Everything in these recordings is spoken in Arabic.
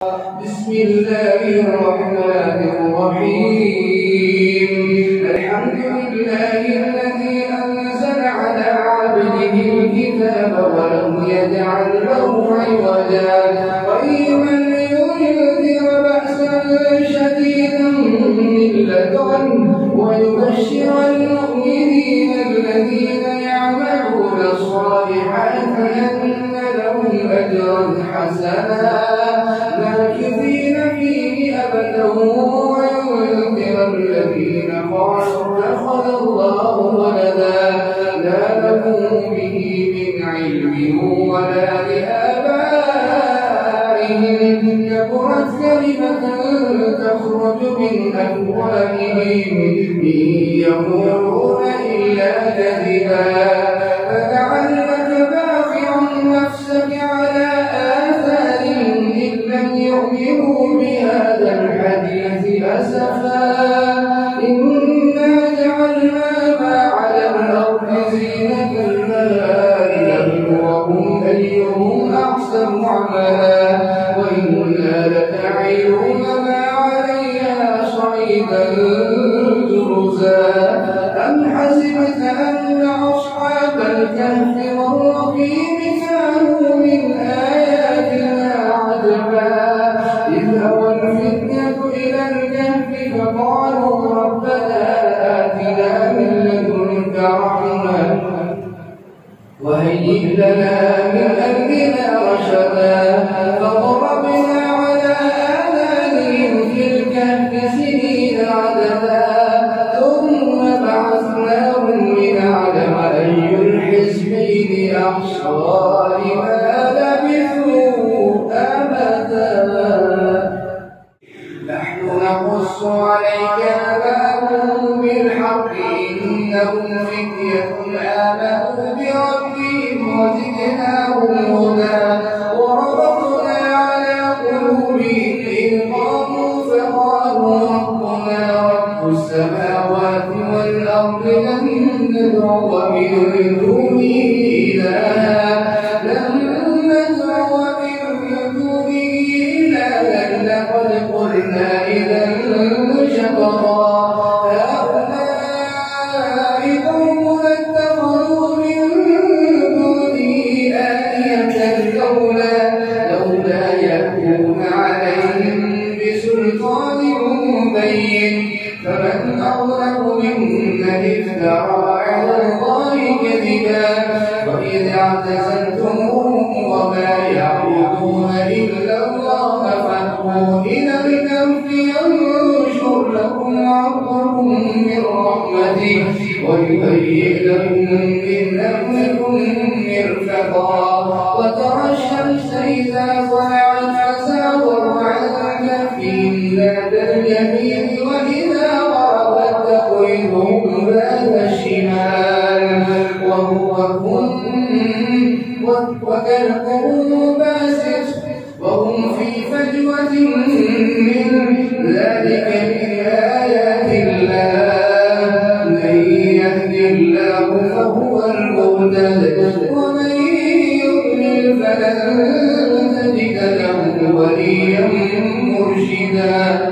بسم الله الرحمن الرحيم. الحمد لله الذي أنزل على عبده الكتاب ولم يجعل له عوجا قيما لينذر بأسا شديدا من لدنه ويبشر المؤمنين الذين يعملون الصالحات أن لهم أجرا حسنا ماكثين فيه أبدا وينذر الذين قالوا اتخذ الله ولدا لا لهم به من علم ولا لآبائهم كبرت كلمة تخرج من أفواههم إن يقولون إلا كذبا فلعلك باخع نفسك على آثارهم إن لم يؤمنوا بهذا الحديث أسفا إنا جعلنا ما على الأرض زينة لها لنبلوهم أيهم أحسن عملا وإنا لجاعلون ما عليها صعيدا جرزا أم حسبت أن أصحاب الكهف والرقيم كانوا من آياتنا عجبا إذ أوى الفتية إلى الكهف فقالوا ربنا آتنا من لدنك رحمة وهيئ لنا من أمرنا رشدا فضربنا على آذانهم في الكهف سنين عددا ثم بعثناهم لنعلم أي الحزبين أحصى لما لبثوا أبدا نحن نقص عليك نبأهم بالحق إنهم فتية آمنوا بربهم وزدناهم هدى وربطنا على قلوبهم إذ قاموا فقالوا ربنا رب السماوات والأرض لن ندعو من دونه إلها لقد قلنا إذا شططا هؤلاء قوم اتخذوا من دونه آلهة لولا يأتون عليهم بسلطان مبين فمن أظلم ممن افترى على الله كذبا وإذ اعتزلتموهم وما يعبدون إلا الله فادعوا إلى الكهف ينشر لكم ربكم من رحمته ويهيئ لكم من أمركم مرفقا وترى الشمس إذا طلعت تزاور عن كهفهم ذات اليمين وإذا غربت تقرضهم ذات الشمال وكلبهم باسط وهم في فجوة من ذلك من آيات الله من يهد الله فهو المهتد ومن يضلل فلن تجد له وليا مرشدا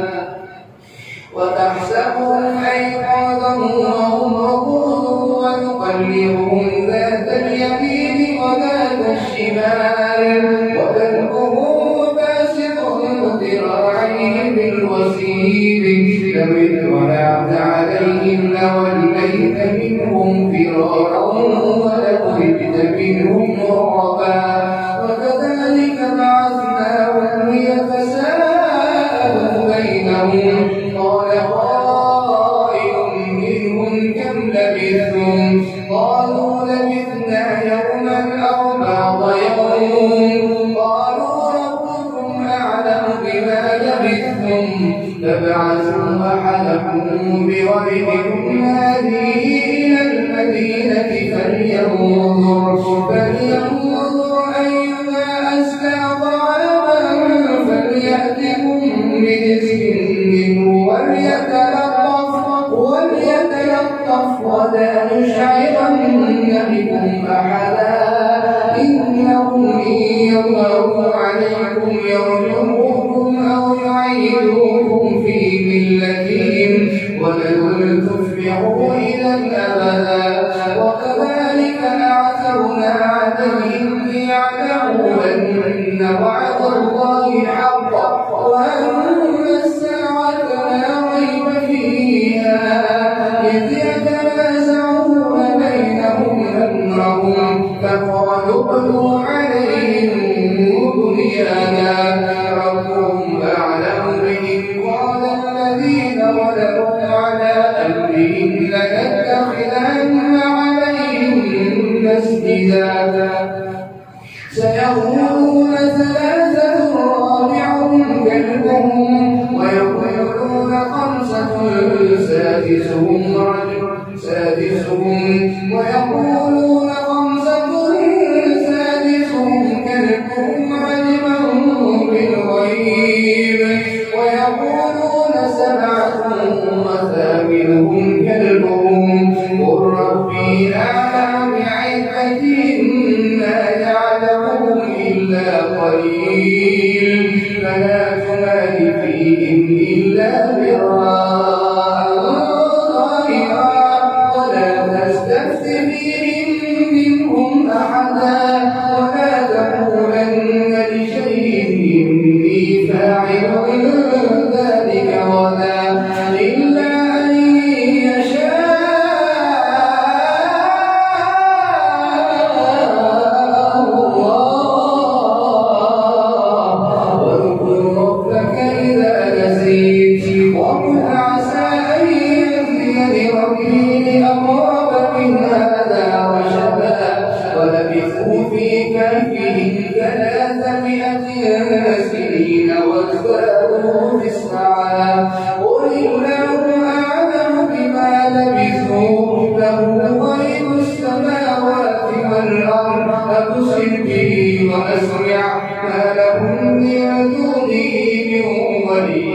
وتحسبهم أيقاظا وهم رقود ونقلبهم ذات اليمين وذات الشمال وكلبهم باسط ذراعيه بالوسيد لو اطلعت عليهم لوليت منهم فرارا ولملئت منهم رعبا وكذلك بعثناهم ليتساءلوا بينهم قال قائل منهم كم لبثتم قالوا لبثنا يوما أو بعض يوم قالوا ربكم أعلم بما لبثتم فابعثوا أحدكم بورقكم هذه إلى المدينة فلينظر أيها أزكى طعاما فليأتكم برزق منه وليتلطف ولا يشعرن بكم أحدا إنهم إن يظهروا عليكم يرجموكم عليهم ليعلموا أن وعد الله حق وأن الساعة لا ريب فيها إذ يتنازعون بينهم أمرهم فقالوا ابنوا عليهم بنيانا ربهم أعلم بهم قال الذين غلبوا على أمرهم لنتخذن عليهم مسجدا سيقولون ثلاثة رابعهم كلبهم ويقولون خمسة سادسهم ويقولون خمسة سادسهم كلبهم رجما بالغيب ويقولون سبعة وثامنهم كلبهم قل ربي أعلم بعدتهم ما يعلمهم إلا قليل فلا تمال فيهم إلا براء ظاهرا ولا تستفت فيهم منهم أحدا ولا تقولن لشيء إني فاعل ذلك غدا إلا أن يشاء في كهفهم 300 سنين وازدادوا 9 قل الله أعلم بما لبثوا له غيب السماوات والأرض أبصر به وأسمع ما لهم من دونه من ولي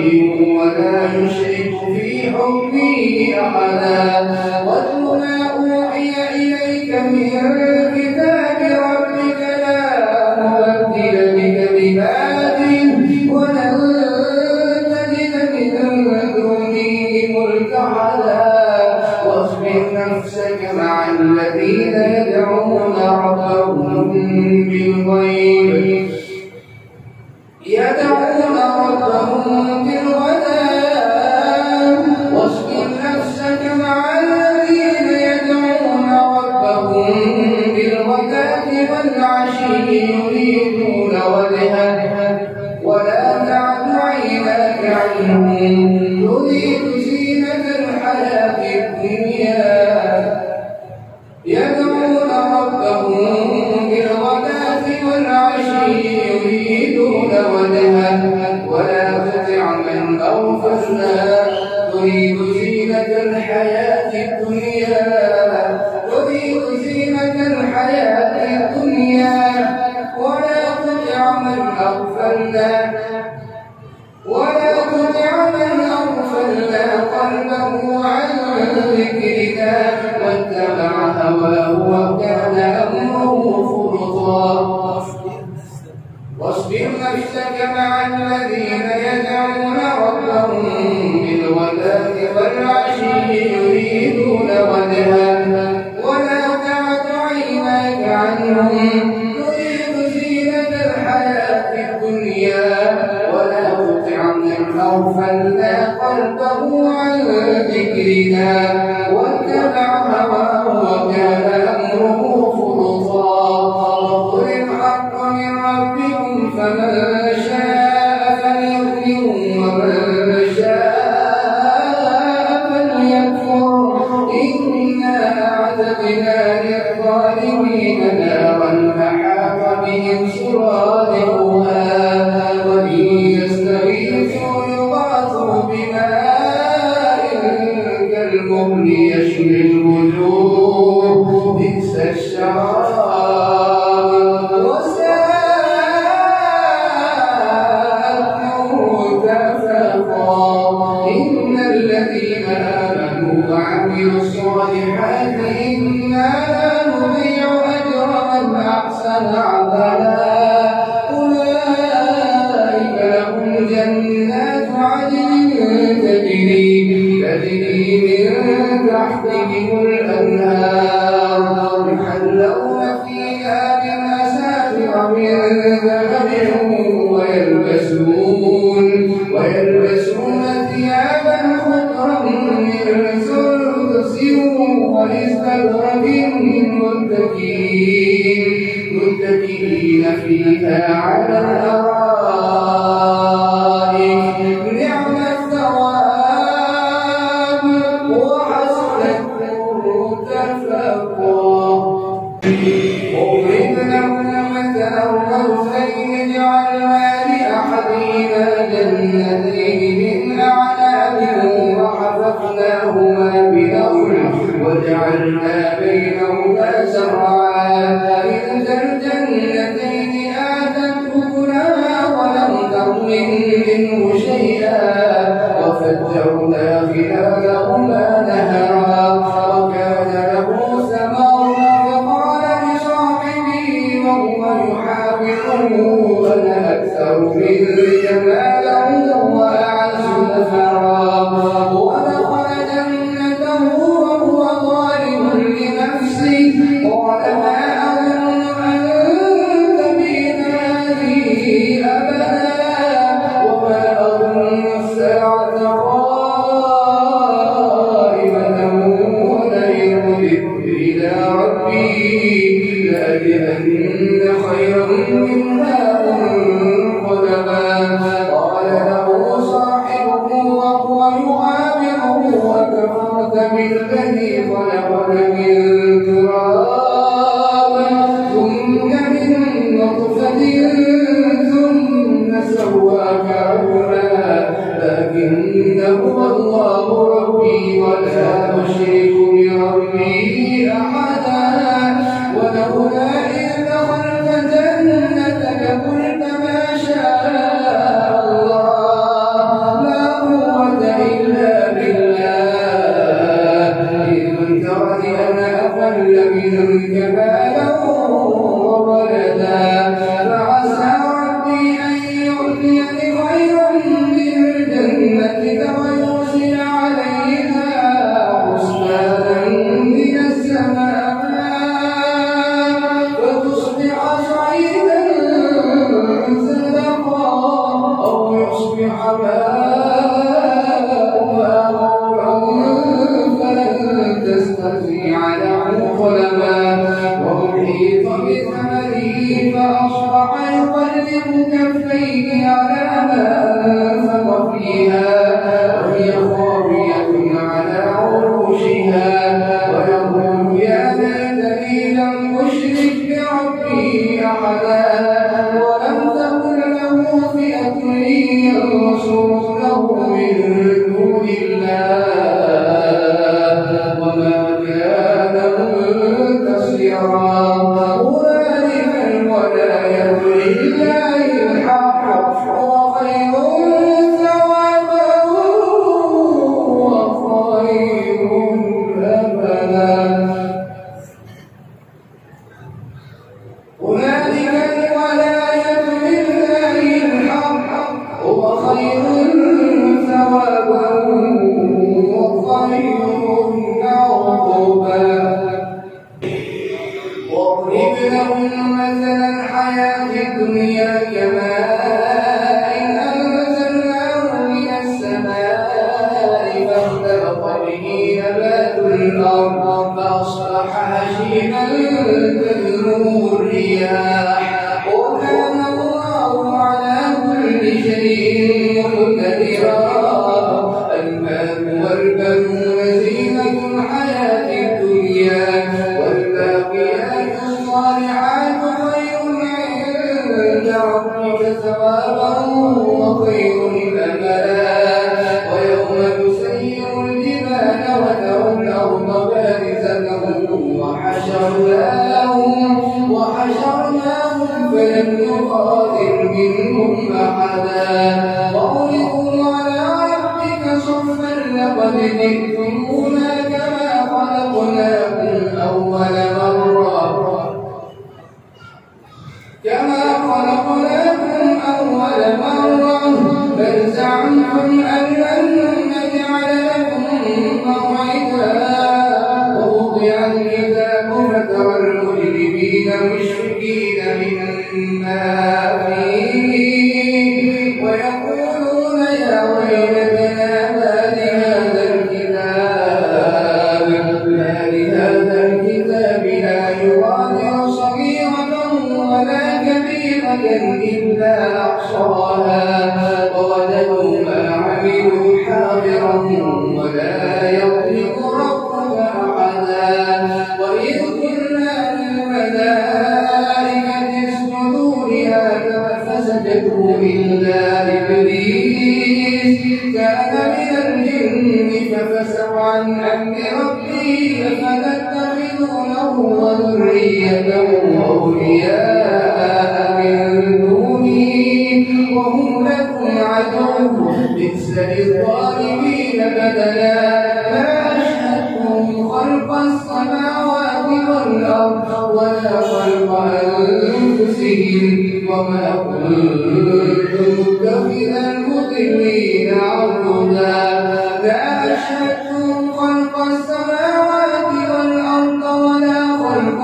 ولا يشرك في حكمه أحدا واتل ما أوحي إليك من كتاب ربك لا مبدل لكلماته ولن تجد من دونه ملتحدا واصبر نفسك مع الذين يدعون ربهم بالغيب واصبر نفسك مع الذين يدعون ربهم بالغداة والعشي يريدون وجهه ولا تعد عيناك عنهم تريد زينة الحياة الدنيا يدعون ربهم بالغداة والعشي يريدون وجهه ولا تطع من أغفلنا تريد زينة الحياة الدنيا ولا تطع من أغفلنا قلبه عن ذكرنا واتبع هواه وكان أمره فرطا واصبر نفسك مع الذين يدعون ربهم بالغداة والعشي يريدون وجهه ولا تعد عيناك عنهم تريد زينة الحياة الدنيا ولا تطع من أغفلنا قلبه عن ذكرنا واتبع هواه وكان أمره فرطا وقل الحق من ربكم فمن شاء فليؤمن ومن شاء فليكفر إنا أعتدنا للظالمين نارا أحاط بهم سرادقها وإن يستغيثوا يغاثوا بماء كالمهل يشوي الوجوه بئس الشراب إن الذين آمنوا وعملوا الصالحات إنا لا نضيع أجر من أحسن عملا أولئك لهم جنات عدن تجري من تحتهم الأنهار يحلون فيها من متكئين فيها على الأرائك نعم الثواب وحسنت مرتفقا وضرب لهم مثلا رجلين جعلنا لأحدهما جنتين من أعناب وحفظناهما بنخل وجعلنا بينهما زرعا كلتا الجنتين آتت أكلها ولم تظلم منه شيئا وفجرنا خلالهما نهرا وكان له ثمر فقال لصاحبه وهو يحاوره أنا أكثر منك مالا وأعز نفرا ودخل جنته وهو ظالم لنفسه قال ما أظن أن تبيد هذه أبدا وما أظن الساعة قائمة ولئن رددت إلى ربي لأجدن خيرا منها منقلبا قال له صاحبه وهو يحاوره وكفرت بالذي خلقك من تراب ثم من نطفة ثم سواك رجلا لكن هو الله ربي ولا أشرك بربي أحدا ولولا إذ دخلت جنتك قلت ما شاء الله لا قوة إلا بالله إن ترني أنا أقل منك مالا وولدا فعسى ربي أن يؤتيني خيرا من جنتك ويرسل عليها حسبانا من السماء فتصبح صعيدا زلقا أو يصبح ماؤها غورا فلن تستطيع له طلبا وأحيط بثمره فأصبح يقلب كفيه على ما أنفق فيها وهي خاوية على عروشها ويقول يا ليتني لم أشرك بربي أحدا ولم تكن له فئة ينصرونه من دون الله وما كان منتصرا هنالك الولاية لله الحق وخير ثوابا وخير أملا هنالك الولاية لله الحق وخير ثوابا وخير عقبا واضرب لهم مثل الحياة الدنيا كماء أنزلناه من السماء فاختلط به نبات الأرض فأصبح هشيما تذروه الرياح وكان الله على كل شيء مقتدرا المال والبنون زينة الحياة الدنيا والباقيات الصالحات خير عند ربك ثوابا وخير أملا ويوم نسير الجبال وترى الأرض بارزة وحشرناهم فلم نغادر منهم أحدا وعرضوا على ربك صفا لقد جئتمونا كما خلقناكم أول مرة بل زعمتم أن لن نجعل لكم موعدا ووضع الكتاب فترى المجرمين مشفقين مما فيه ويقولون يا ويلتنا ما لهذا الكتاب لا يغادر فسوا عن أمر ربي أفتتخذونه وذريته أولياء من دوني وهم لكم عدو بئس للظالمين بدلا ما أشهدتم خلق السماوات والأرض ولا خلق أنفسهم وما كنت متخذ المضلين عضدا لا أشهدتم خلق السماوات والأرض ولا خلق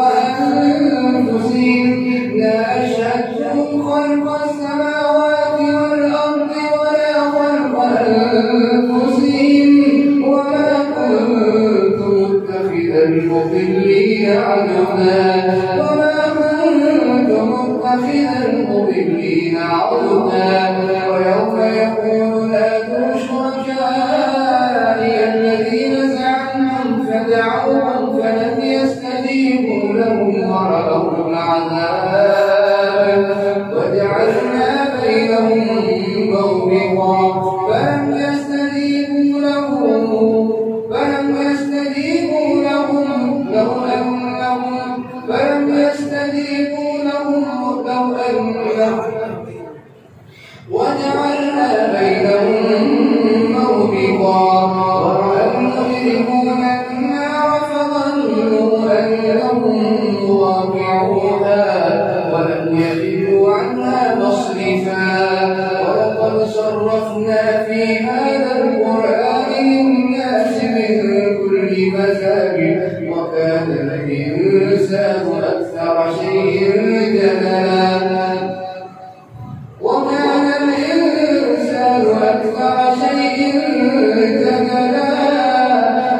أنفسهم لا أشهدتم خلق السماوات والأرض ولا خلق أنفسهم وما كنت متخذ المضلين عضدا ويوم يقول نادوا شركائي الذين زعمتم فدعوهم فلم يستجيبوا لهم ورأوا العذاب وجعلنا بينهم موبقا فلم يستجيبوا لهم لو أنهم وجعلنا بينهم موبقا ورأى المجرمون النار فظنوا أنهم مواقعوها ولم يجدوا عنها مصرفا ولقد صرفنا في هذا القرآن للناس من كل مثل وكان الإنسان أكثر شيء جدلا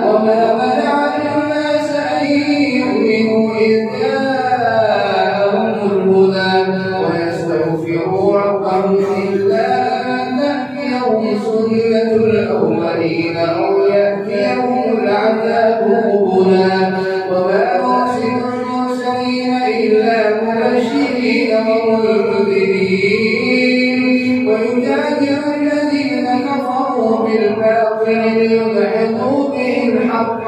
وما منع الناس أن يؤمنوا إذ جاءهم الهدى ويستغفروا ربهم إلا أن تأتيهم سنة الأولين أو يأتيهم العذاب قبلا وما نرسل المرسلين إلا مبشرين ومنذرين ويجادل الذين كفروا بالباطل ليدحضوا به الحق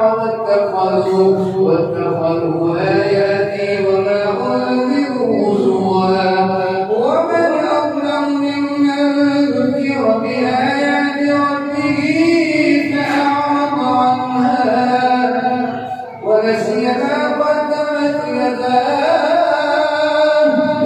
واتخذوا آياتي وما أنذروا هزوا ومن أظلم ممن ذكر بآيات ربه فأعرض عنها ونسي ما قدمت يداه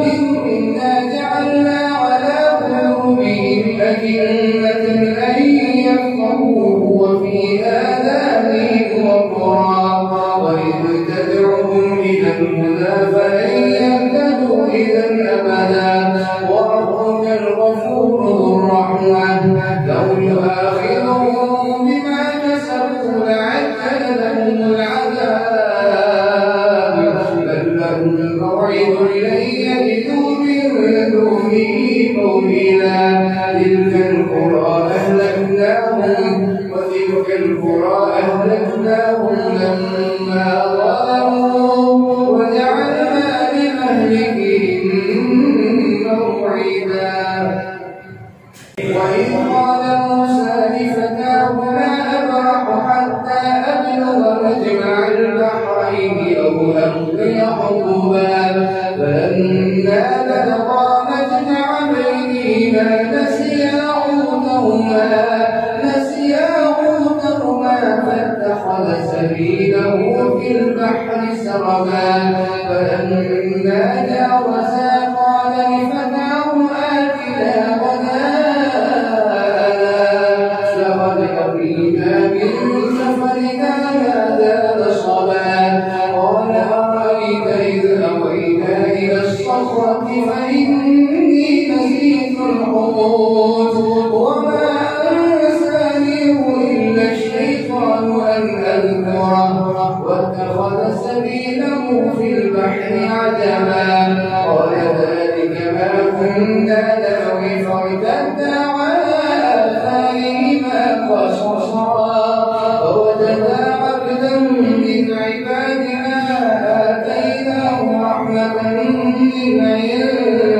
إنا جعلنا على قلوبهم أكنة أن يفقهوه وفي آذانهم وقرا وإذ تدعوهم إلى الهدى فلن يهتدوا إذا أبدا وربك الغفور ذو الرحمة لو يؤاخذهم بما كسبوا لعجل لهم العذاب بل لهم موعد لن يجدوا من دونه موئلا تلك القرى أهلكناهم لما ظلموا وجعلنا لمهلكهم موعدا وإذ قال موسى لفتاه لا أبرح حتى أبلغ مجمع البحرين أو أمضي حقبا فلما بلغا مجمع بينهما نسيا حوتهما فاتخذ سبيله في البحر سربا فلما جاوزا قال لفتاه آتنا غداءنا لقد لقينا من سفرنا هذا نصبا قال أرأيت إذ أوينا إلى الصخرة فإني نسيت الحوت وما أنسانيه إلا الشيطان أن أذكره واتخذ سبيله في البحر عجبا قال ذلك ما كنا نبغي فارتدا على آثارهما قصصا فوجدا عبدا من عبادنا آتيناه رحمة من عندنا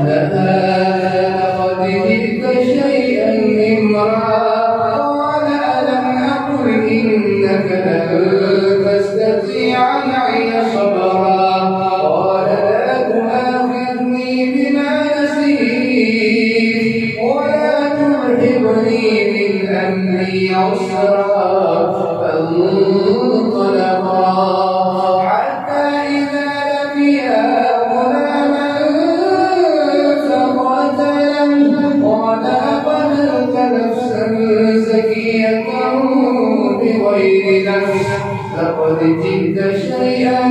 أهلها لقد جئت شيئا إمرا قال ألم أقل إنك لن تستطيع معي صبرا قال لا تؤاخذني بما نسيت ولا ترهقني من أمري عسرا فانطلقا حتى إذا لقيا غلاما فقتله قال أقتلت نفسا زكية بغير نفس لقد جئت شيئا